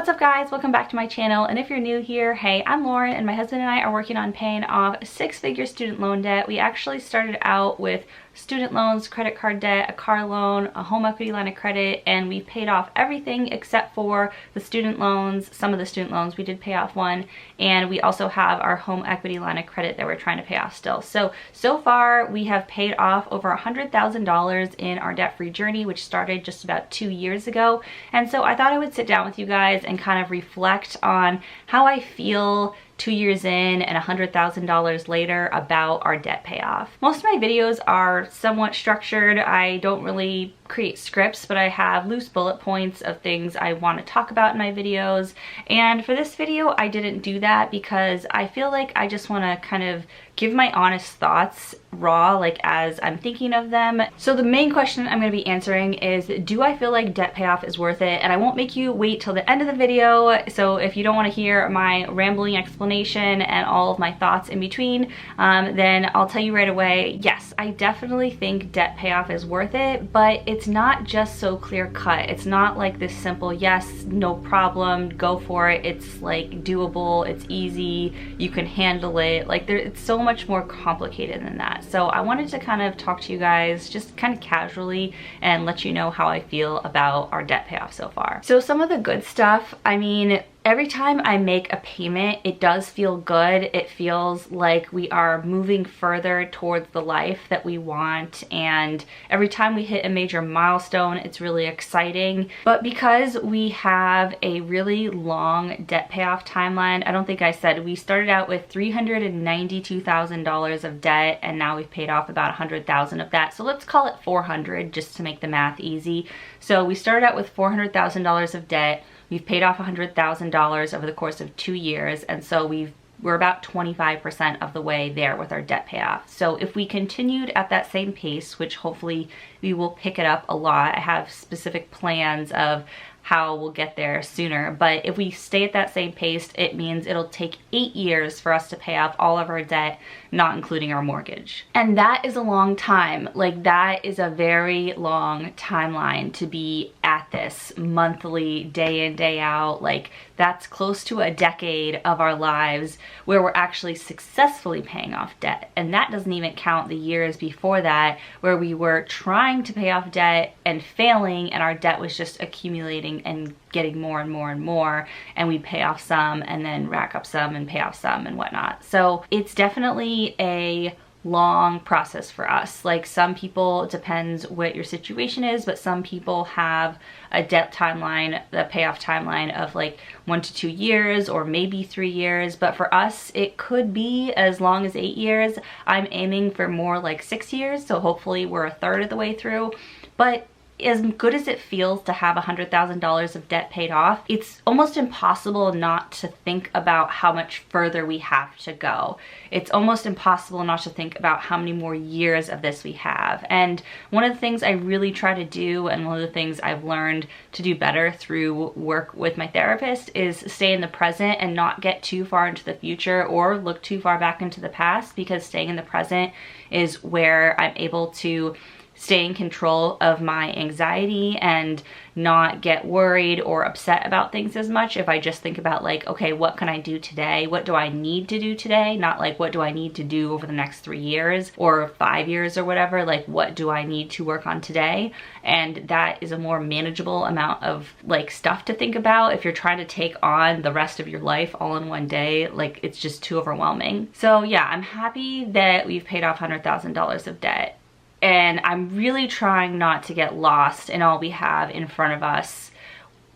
What's up guys, welcome back to my channel, and if you're new here, hey, I'm Lauren and my husband and I are working on paying off six-figure student loan debt. We actually started out with student loans, credit card debt, a car loan, a home equity line of credit, and we paid off everything except for the student loans. Some of the student loans, we did pay off one, and we also have our home equity line of credit that we're trying to pay off still. So far we have paid off over $100,000 in our debt-free journey, which started just about 2 years ago. And so I thought I would sit down with you guys and kind of reflect on how I feel 2 years in and $100,000 later about our debt payoff. Most of my videos are somewhat structured. I don't really create scripts, but I have loose bullet points of things I want to talk about in my videos. And for this video, I didn't do that because I feel like I just want to kind of give my honest thoughts raw, like as I'm thinking of them. So the main question I'm going to be answering is, do I feel like debt payoff is worth it? And I won't make you wait till the end of the video. So if you don't want to hear my rambling explanation and all of my thoughts in between, then I'll tell you right away, yes, I definitely think debt payoff is worth it, but it's not just so clear cut. It's not like this simple, yes, no problem, go for it. It's like doable, it's easy, you can handle it. Like it's so much more complicated than that. So I wanted to kind of talk to you guys just kind of casually and let you know how I feel about our debt payoff so far. So some of the good stuff, I mean, every time I make a payment, it does feel good. It feels like we are moving further towards the life that we want. And every time we hit a major milestone, it's really exciting. But because we have a really long debt payoff timeline, I don't think I said, we started out with $392,000 of debt, and now we've paid off about $100,000 of that. So let's call it 400 just to make the math easy. So we started out with $400,000 of debt. We've paid off $100,000 over the course of 2 years, and so we're about 25% of the way there with our debt payoff. So if we continued at that same pace, which hopefully we will pick it up a lot, I have specific plans of how we'll get there sooner, but if we stay at that same pace, it means it'll take 8 years for us to pay off all of our debt, not including our mortgage. And that is a long time. Like, that is a very long timeline to be at this monthly, day in, day out. Like, that's close to a decade of our lives where we're actually successfully paying off debt. And that doesn't even count the years before that where we were trying to pay off debt and failing, and our debt was just accumulating and getting more and more and more, and we pay off some and then rack up some and pay off some and whatnot. So it's definitely a long process for us. Like, some people, it depends what your situation is, but some people have a debt timeline, the payoff timeline of like 1 to 2 years or maybe 3 years. But for us, it could be as long as 8 years. I'm aiming for more like 6 years, so hopefully we're a third of the way through. But as good as it feels to have $100,000 of debt paid off, it's almost impossible not to think about how much further we have to go. It's almost impossible not to think about how many more years of this we have. And one of the things I really try to do, and one of the things I've learned to do better through work with my therapist, is stay in the present and not get too far into the future or look too far back into the past, because staying in the present is where I'm able to stay in control of my anxiety and not get worried or upset about things as much if I just think about like, okay, what can I do today? What do I need to do today? Not like, what do I need to do over the next 3 years or 5 years or whatever? Like, what do I need to work on today? And that is a more manageable amount of like stuff to think about. If you're trying to take on the rest of your life all in one day, like, it's just too overwhelming. So yeah, I'm happy that we've paid off $100,000 of debt. And I'm really trying not to get lost in all we have in front of us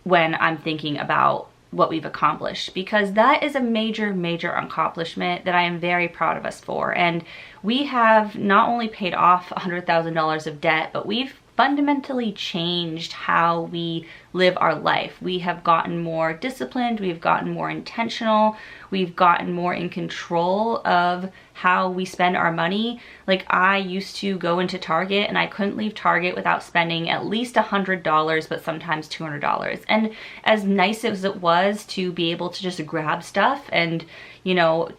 when I'm thinking about what we've accomplished, because that is a major, major accomplishment that I am very proud of us for. And we have not only paid off $100,000 of debt, but we've fundamentally changed how we live our life. We have gotten more disciplined, we've gotten more intentional, we've gotten more in control of how we spend our money. Like, I used to go into Target and I couldn't leave Target without spending at least $100, but sometimes $200. And as nice as it was to be able to just grab stuff and, you know,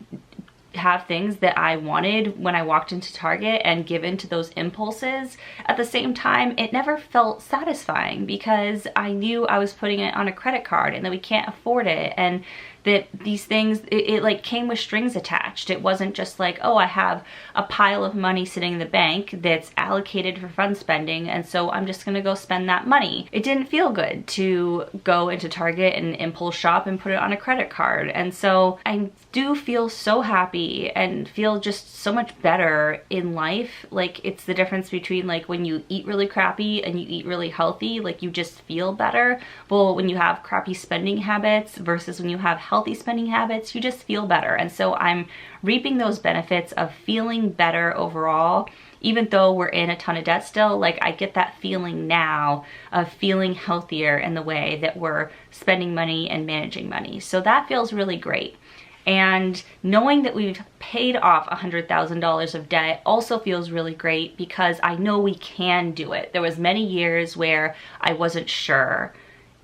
have things that I wanted when I walked into Target and give in to those impulses, at the same time, it never felt satisfying because I knew I was putting it on a credit card and that we can't afford it, and that these things, it like came with strings attached. It wasn't just like, oh, I have a pile of money sitting in the bank that's allocated for fun spending, and so I'm just gonna go spend that money. It didn't feel good to go into Target and impulse shop and put it on a credit card. And so I do feel so happy and feel just so much better in life. Like, it's the difference between like when you eat really crappy and you eat really healthy, like you just feel better. Well, when you have crappy spending habits versus when you have healthy spending habits, you just feel better. And so I'm reaping those benefits of feeling better overall. Even though we're in a ton of debt still, like I get that feeling now of feeling healthier in the way that we're spending money and managing money. So that feels really great. And knowing that we've paid off $100,000 of debt also feels really great because I know we can do it. There was many years where I wasn't sure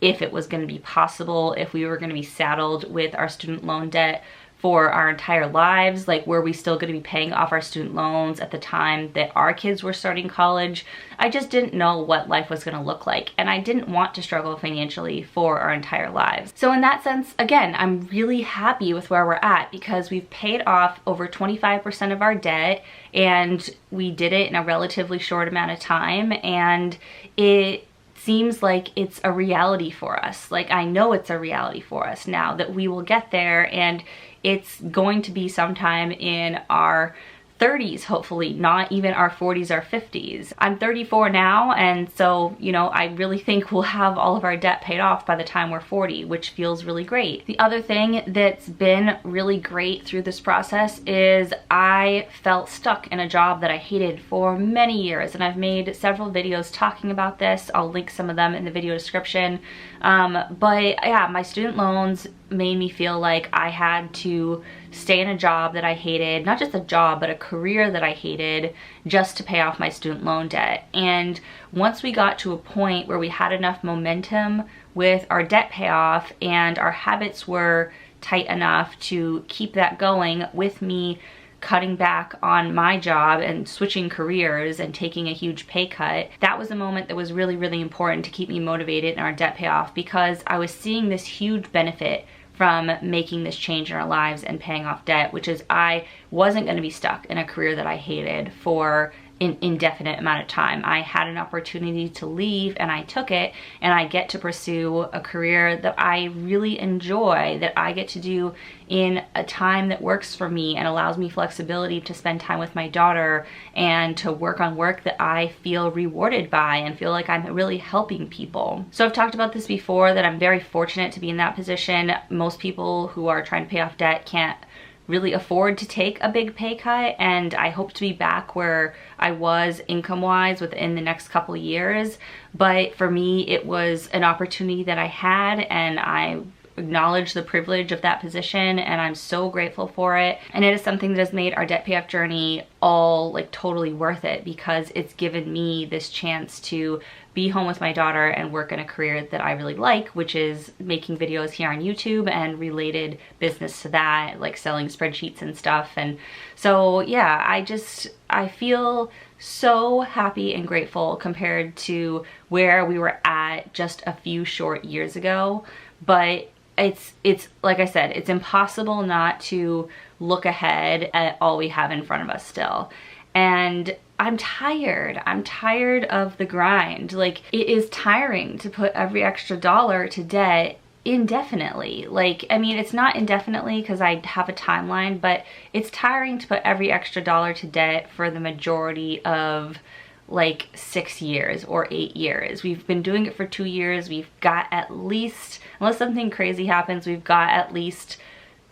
if it was going to be possible, if we were going to be saddled with our student loan debt for our entire lives. Like, were we still going to be paying off our student loans at the time that our kids were starting college? I just didn't know what life was going to look like, and I didn't want to struggle financially for our entire lives. So in that sense, again, I'm really happy with where we're at because we've paid off over 25% of our debt, and we did it in a relatively short amount of time, and it seems like it's a reality for us. Like, I know it's a reality for us now that we will get there, and it's going to be sometime in our 30s, hopefully, not even our 40s or 50s. I'm 34 now, and so, you know, I really think we'll have all of our debt paid off by the time we're 40, which feels really great. The other thing that's been really great through this process is I felt stuck in a job that I hated for many years, and I've made several videos talking about this. I'll link some of them in the video description. But yeah, my student loans made me feel like I had to stay in a job that I hated, not just a job, but a career that I hated, just to pay off my student loan debt. And once we got to a point where we had enough momentum with our debt payoff and our habits were tight enough to keep that going with me cutting back on my job and switching careers and taking a huge pay cut, that was a moment that was really, really important to keep me motivated in our debt payoff, because I was seeing this huge benefit from making this change in our lives and paying off debt, which is I wasn't going to be stuck in a career that I hated for an indefinite amount of time. I had an opportunity to leave and I took it, and I get to pursue a career that I really enjoy, that I get to do in a time that works for me and allows me flexibility to spend time with my daughter and to work on work that I feel rewarded by and feel like I'm really helping people. So I've talked about this before, that I'm very fortunate to be in that position. Most people who are trying to pay off debt can't really afford to take a big pay cut, and I hope to be back where I was income-wise within the next couple years. But for me, it was an opportunity that I had, and I acknowledge the privilege of that position, and I'm so grateful for it. And it is something that has made our debt payoff journey all like totally worth it, because it's given me this chance to be home with my daughter and work in a career that I really like, which is making videos here on YouTube and related business to that, like selling spreadsheets and stuff. And so yeah, I feel so happy and grateful compared to where we were at just a few short years ago. But it's like I said, it's impossible not to look ahead at all we have in front of us still. And I'm tired of the grind. Like, it is tiring to put every extra dollar to debt indefinitely. Like, I mean, it's not indefinitely because I have a timeline, but it's tiring to put every extra dollar to debt for the majority of like 6 years or 8 years. We've been doing it for 2 years. We've got at least, unless something crazy happens, we've got at least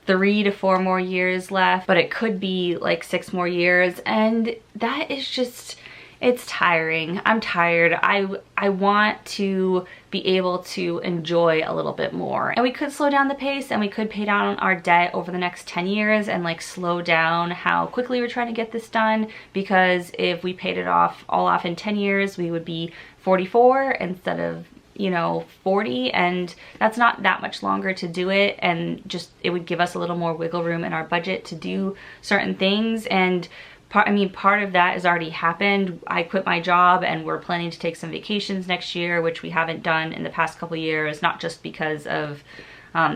3 to 4 more years left, but it could be like 6 more years. And that is just, it's tiring. I'm tired. I want to be able to enjoy a little bit more. And we could slow down the pace, and we could pay down our debt over the next 10 years and like slow down how quickly we're trying to get this done, because if we paid it off all off in 10 years, we would be 44 instead of you know, 40, and that's not that much longer to do it, and just it would give us a little more wiggle room in our budget to do certain things. And part of that has already happened. I quit my job and we're planning to take some vacations next year, which we haven't done in the past couple years, not just because of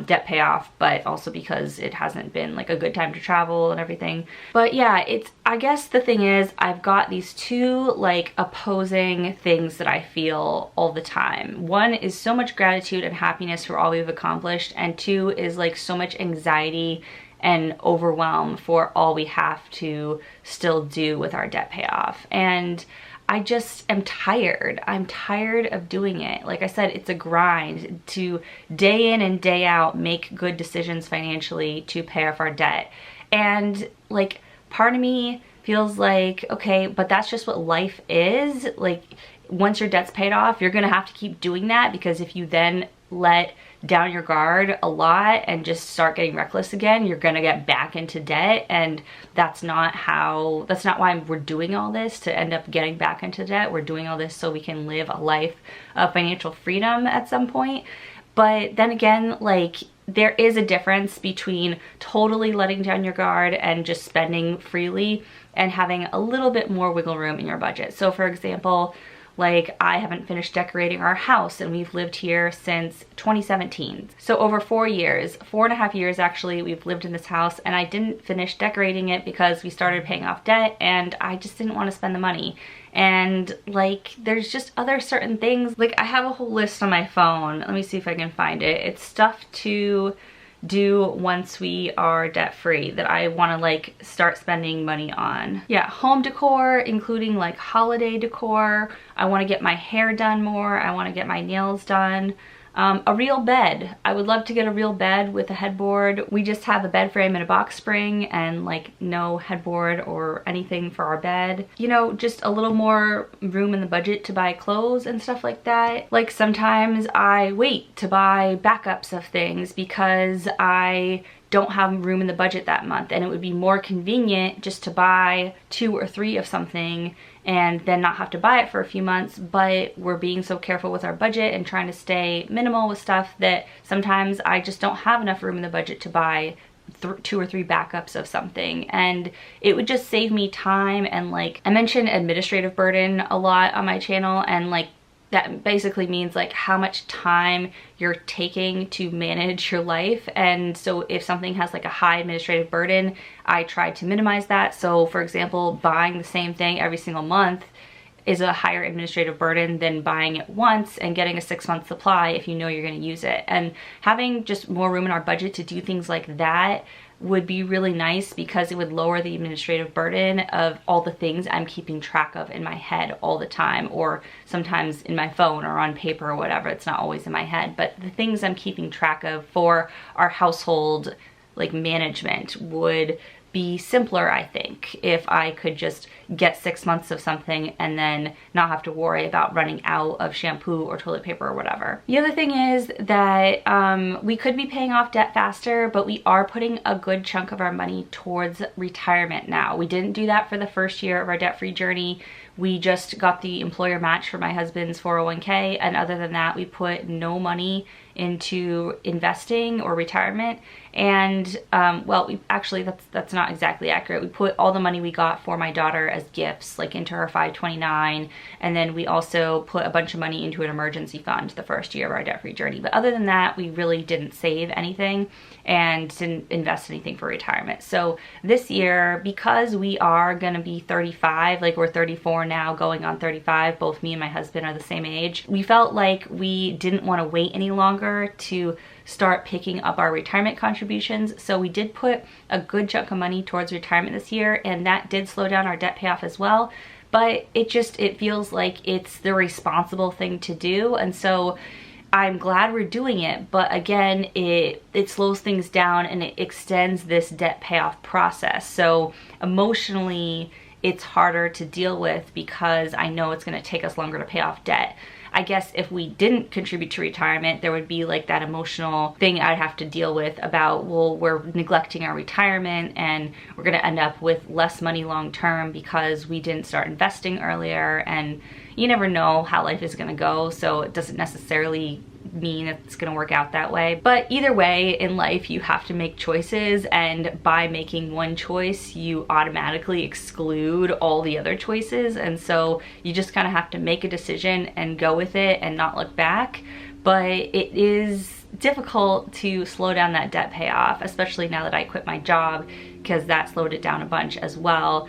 debt payoff, but also because it hasn't been like a good time to travel and everything. But yeah, I guess the thing is, I've got these two like opposing things that I feel all the time. One is so much gratitude and happiness for all we've accomplished, and two is like so much anxiety and overwhelm for all we have to still do with our debt payoff. And I just am tired. I'm tired of doing it. Like I said, it's a grind to day in and day out make good decisions financially to pay off our debt. And like part of me feels like, okay, but that's just what life is. Like once your debt's paid off, you're gonna have to keep doing that, because if you then let down your guard a lot and just start getting reckless again, you're gonna get back into debt. And that's not why we're doing all this, to end up getting back into debt. We're doing all this so we can live a life of financial freedom at some point. But then again, like there is a difference between totally letting down your guard and just spending freely and having a little bit more wiggle room in your budget. So for example, like I haven't finished decorating our house and we've lived here since 2017. So over 4 years, 4.5 years actually, we've lived in this house, and I didn't finish decorating it because we started paying off debt and I just didn't want to spend the money. And like there's just other certain things, like I have a whole list on my phone. Let me see if I can find it. It's stuff to do once we are debt free that I want to like start spending money on. Yeah, home decor, including like holiday decor. I want to get my hair done more. I want to get my nails done. A real bed. I would love to get a real bed with a headboard. We just have a bed frame and a box spring and like no headboard or anything for our bed. You know, just a little more room in the budget to buy clothes and stuff like that. Like sometimes I wait to buy backups of things because I don't have room in the budget that month, and it would be more convenient just to buy 2 or 3 of something and then not have to buy it for a few months. But we're being so careful with our budget and trying to stay minimal with stuff that sometimes I just don't have enough room in the budget to buy 2 or 3 backups of something. And it would just save me time. And like I mentioned administrative burden a lot on my channel, and like that basically means like how much time you're taking to manage your life. And so if something has like a high administrative burden, I try to minimize that. So for example, buying the same thing every single month is a higher administrative burden than buying it once and getting a 6-month supply if you know you're going to use it. And having just more room in our budget to do things like that would be really nice, because it would lower the administrative burden of all the things I'm keeping track of in my head all the time, or sometimes in my phone or on paper or whatever. It's not always in my head, but the things I'm keeping track of for our household like management would be simpler, I think, if I could just get 6 months of something and then not have to worry about running out of shampoo or toilet paper or whatever. The other thing is that we could be paying off debt faster, but we are putting a good chunk of our money towards retirement now. We didn't do that for the first year of our debt-free journey. We just got the employer match for my husband's 401k, and other than that, we put no money into investing or retirement. And well, that's not exactly accurate. We put all the money we got for my daughter as gifts, like into her 529, and then we also put a bunch of money into an emergency fund the first year of our debt-free journey. But other than that, we really didn't save anything and didn't invest anything for retirement. So this year, because we are gonna be 35, like we're 34 now going on 35, both me and my husband are the same age, we felt like we didn't want to wait any longer to start picking up our retirement contributions. So we did put a good chunk of money towards retirement this year, and that did slow down our debt payoff as well. But it feels like it's the responsible thing to do, and so I'm glad we're doing it. But again, it slows things down and it extends this debt payoff process. So emotionally, it's harder to deal with because I know it's going to take us longer to pay off debt. I guess if we didn't contribute to retirement, there would be like that emotional thing I'd have to deal with about, well, we're neglecting our retirement and we're gonna end up with less money long term because we didn't start investing earlier. And you never know how life is gonna go, so it doesn't necessarily mean it's gonna work out that way. But either way, in life you have to make choices, and by making one choice you automatically exclude all the other choices, and so you just kind of have to make a decision and go with it and not look back. But it is difficult to slow down that debt payoff, especially now that I quit my job, because that slowed it down a bunch as well,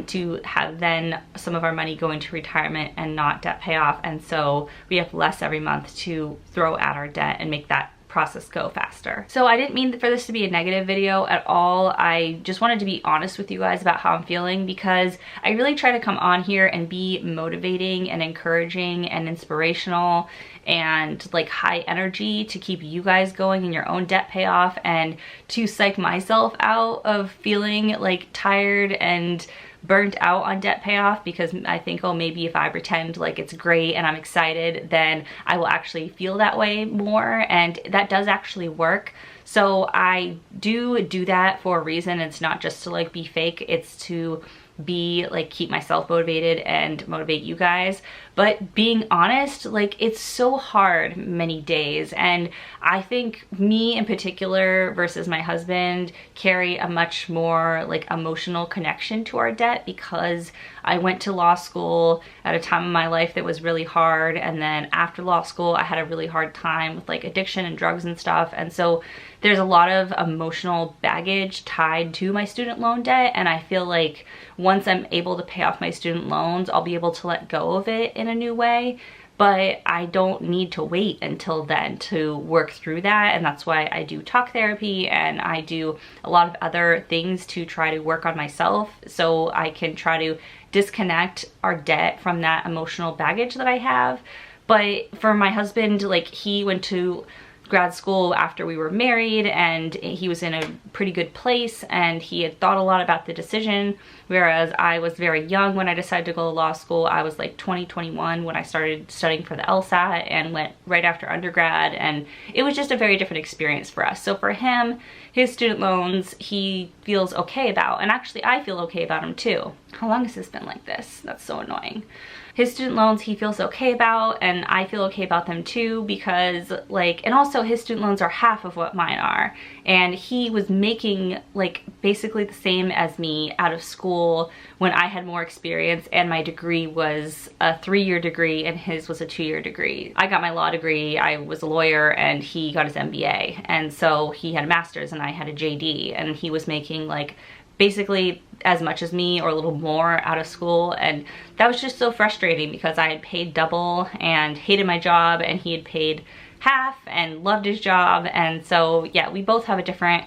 to have then some of our money go into retirement and not debt payoff. And so we have less every month to throw at our debt and make that process go faster. So I didn't mean for this to be a negative video at all. I just wanted to be honest with you guys about how I'm feeling, because I really try to come on here and be motivating and encouraging and inspirational and like high energy to keep you guys going in your own debt payoff, and to psych myself out of feeling like tired and burnt out on debt payoff, because I think, oh, maybe if I pretend like it's great and I'm excited, then I will actually feel that way more, and that does actually work. So I do that for a reason. It's not just to like be fake, it's to be like keep myself motivated and motivate you guys. But being honest, like it's so hard many days, and I think me in particular versus my husband carry a much more like emotional connection to our debt, because I went to law school at a time in my life that was really hard, and then after law school I had a really hard time with like addiction and drugs and stuff, and so there's a lot of emotional baggage tied to my student loan debt, and I feel like once I'm able to pay off my student loans, I'll be able to let go of it in a new way. But I don't need to wait until then to work through that, and that's why I do talk therapy and I do a lot of other things to try to work on myself, so I can try to disconnect our debt from that emotional baggage that I have. But for my husband, like he went to grad school after we were married, and he was in a pretty good place and he had thought a lot about the decision, whereas I was very young when I decided to go to law school. I was like 20, 21 when I started studying for the LSAT and went right after undergrad, and it was just a very different experience for us. So for him, his student loans he feels okay about, and actually I feel okay about him too. How long has this been like this? That's so annoying. His student loans he feels okay about, and I feel okay about them too, because like, and also his student loans are half of what mine are, and he was making like basically the same as me out of school when I had more experience, and my degree was a 3-year degree and his was a 2-year degree. I got my law degree, I was a lawyer, and he got his MBA, and so he had a master's and I had a JD, and he was making like basically as much as me or a little more out of school, and that was just so frustrating because I had paid double and hated my job, and he had paid half and loved his job. And so yeah, we both have a different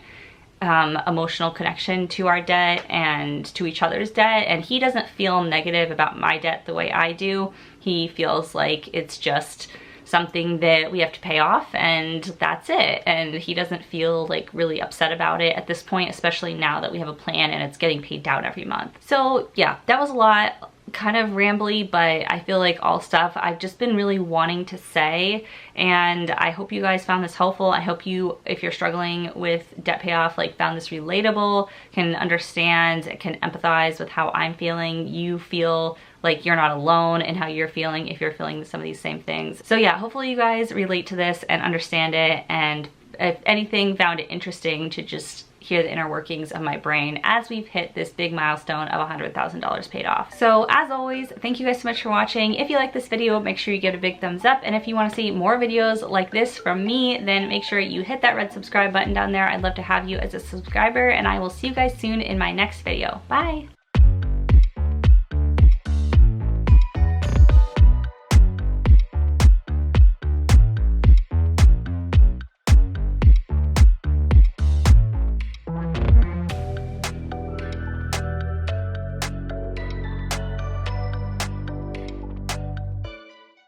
emotional connection to our debt and to each other's debt, and he doesn't feel negative about my debt the way I do. He feels like it's just something that we have to pay off and that's it, and he doesn't feel like really upset about it at this point, especially now that we have a plan and it's getting paid down every month. So yeah, that was a lot, kind of rambly, but I feel like all stuff I've just been really wanting to say, and I hope you guys found this helpful. I hope you, if you're struggling with debt payoff, like found this relatable, can understand, can empathize with how I'm feeling. You feel like you're not alone in how you're feeling if you're feeling some of these same things. So yeah, hopefully you guys relate to this and understand it, and if anything, found it interesting to just hear the inner workings of my brain as we've hit this big milestone of $100,000 paid off. So as always, thank you guys so much for watching. If you like this video, make sure you give it a big thumbs up, and if you want to see more videos like this from me, then make sure you hit that red subscribe button down there. I'd love to have you as a subscriber, and I will see you guys soon in my next video. Bye!